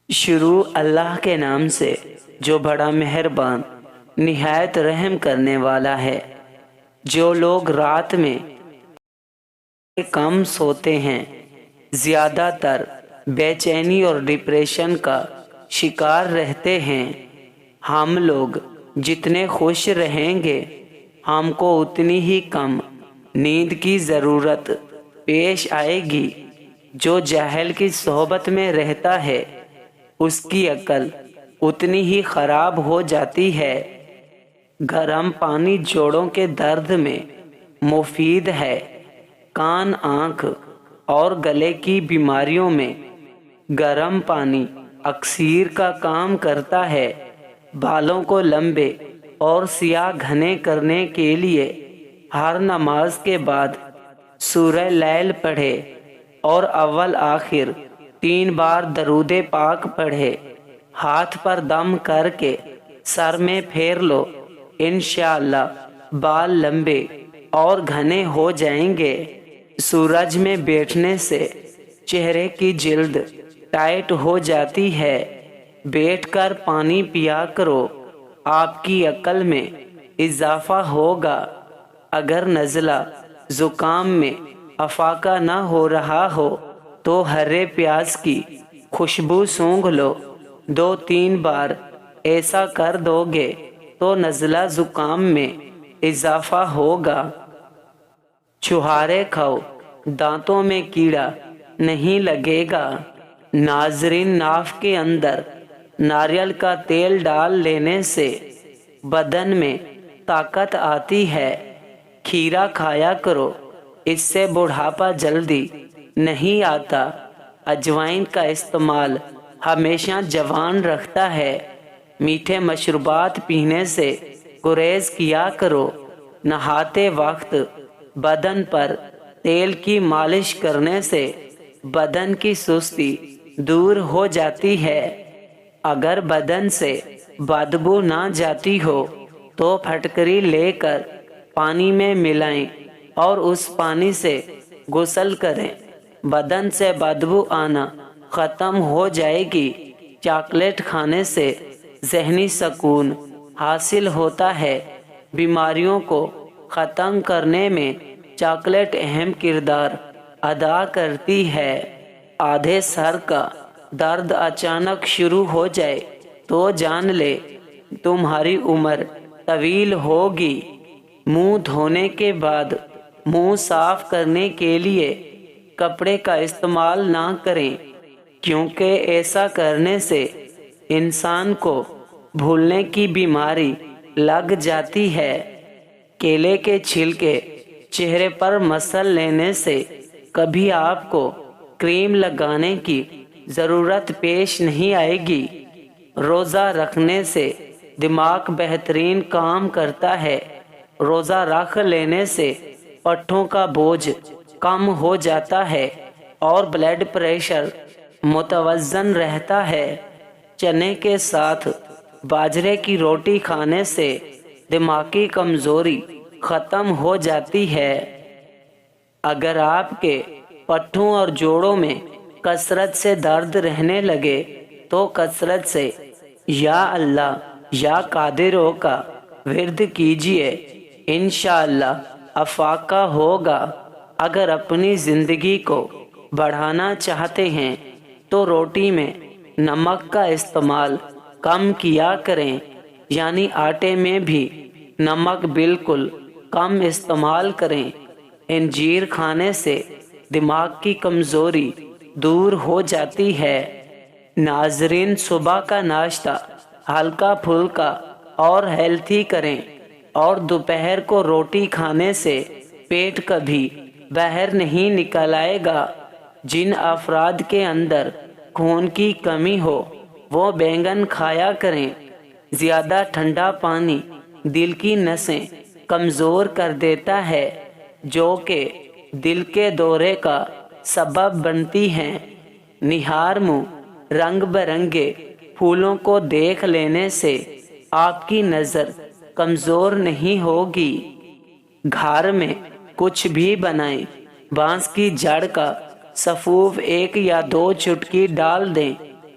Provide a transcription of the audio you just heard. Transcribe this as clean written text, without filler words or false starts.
شروع اللہ کے نام سے جو بڑا مہربان نہایت رحم کرنے والا ہے۔ جو لوگ رات میں کم سوتے ہیں زیادہ تر بے چینی اور ڈپریشن کا شکار رہتے ہیں۔ ہم لوگ جتنے خوش رہیں گے ہم کو اتنی ہی کم نیند کی ضرورت پیش آئے گی۔ جو جاہل کی صحبت میں رہتا ہے اس کی عقل اتنی ہی خراب ہو جاتی ہے۔ گرم پانی جوڑوں کے درد میں مفید ہے۔ کان، آنکھ اور گلے کی بیماریوں میں گرم پانی اکسیر کا کام کرتا ہے۔ بالوں کو لمبے اور سیاہ گھنے کرنے کے لیے ہر نماز کے بعد سورہ لیل پڑھے اور اول آخر 3 بار درود پاک پڑھے۔ ہاتھ پر دم کر کے سر میں پھیر لو، انشاءاللہ بال لمبے اور گھنے ہو جائیں گے۔ سورج میں بیٹھنے سے چہرے کی جلد ٹائٹ ہو جاتی ہے۔ بیٹھ کر پانی پیا کرو، آپ کی عقل میں اضافہ ہوگا۔ اگر نزلہ زکام میں افاقہ نہ ہو رہا ہو تو ہرے پیاز کی خوشبو سونگھ لو۔ 2-3 بار ایسا کر دو گے تو نزلہ زکام میں اضافہ ہوگا۔ چھہارے کھاؤ، دانتوں میں کیڑا نہیں لگے گا۔ ناظرین، ناف کے اندر ناریل کا تیل ڈال لینے سے بدن میں طاقت آتی ہے۔ کھیرا کھایا کرو، اس سے بڑھاپا جلدی نہیں آتا۔ اجوائن کا استعمال ہمیشہ جوان رکھتا ہے۔ میٹھے مشروبات پینے سے گریز کیا کرو۔ نہاتے وقت بدن پر تیل کی مالش کرنے سے بدن کی سستی دور ہو جاتی ہے۔ اگر بدن سے بدبو نہ جاتی ہو تو پھٹکری لے کر پانی میں ملائیں اور اس پانی سے غسل کریں، بدن سے بدبو آنا ختم ہو جائے گی۔ چاکلیٹ کھانے سے ذہنی سکون حاصل ہوتا ہے۔ بیماریوں کو ختم کرنے میں چاکلیٹ اہم کردار ادا کرتی ہے۔ آدھے سر کا درد اچانک شروع ہو جائے تو جان لے تمہاری عمر طویل ہوگی۔ منہ دھونے کے بعد منہ صاف کرنے کے لیے کپڑے کا استعمال نہ کریں، کیونکہ ایسا کرنے سے انسان کو بھولنے کی بیماری لگ جاتی ہے۔ کیلے کے چھلکے چہرے پر مسل لینے سے کبھی آپ کو کریم لگانے کی ضرورت پیش نہیں آئے گی۔ روزہ رکھنے سے دماغ بہترین کام کرتا ہے۔ روزہ رکھ لینے سے پٹھوں کا بوجھ کم ہو جاتا ہے اور بلڈ پریشر متوازن رہتا ہے۔ چنے کے ساتھ باجرے کی روٹی کھانے سے دماغی کمزوری ختم ہو جاتی ہے۔ اگر آپ کے پٹھوں اور جوڑوں میں کثرت سے درد رہنے لگے تو کثرت سے یا اللہ یا قادروں کا ورد کیجئے، انشاءاللہ افاقہ ہوگا۔ اگر اپنی زندگی کو بڑھانا چاہتے ہیں تو روٹی میں نمک کا استعمال کم کیا کریں، یعنی آٹے میں بھی نمک بالکل کم استعمال کریں۔ انجیر کھانے سے دماغ کی کمزوری دور ہو جاتی ہے۔ ناظرین، صبح کا ناشتہ ہلکا پھلکا اور ہیلتھی کریں اور دوپہر کو روٹی کھانے سے پیٹ کبھی باہر نہیں نکل آئے گا۔ جن افراد کے اندر خون کی کمی ہو وہ بینگن کھایا کریں۔ زیادہ ٹھنڈا پانی دل کی نسیں کمزور کر دیتا ہے، جو کہ دل کے دورے کا سبب بنتی ہیں۔ نہار منہ رنگ برنگے پھولوں کو دیکھ لینے سے آپ کی نظر کمزور نہیں ہوگی۔ گھر میں کچھ بھی بنائیں، بانس کی جڑ کا سفوف 1 یا 2 چٹکی ڈال دیں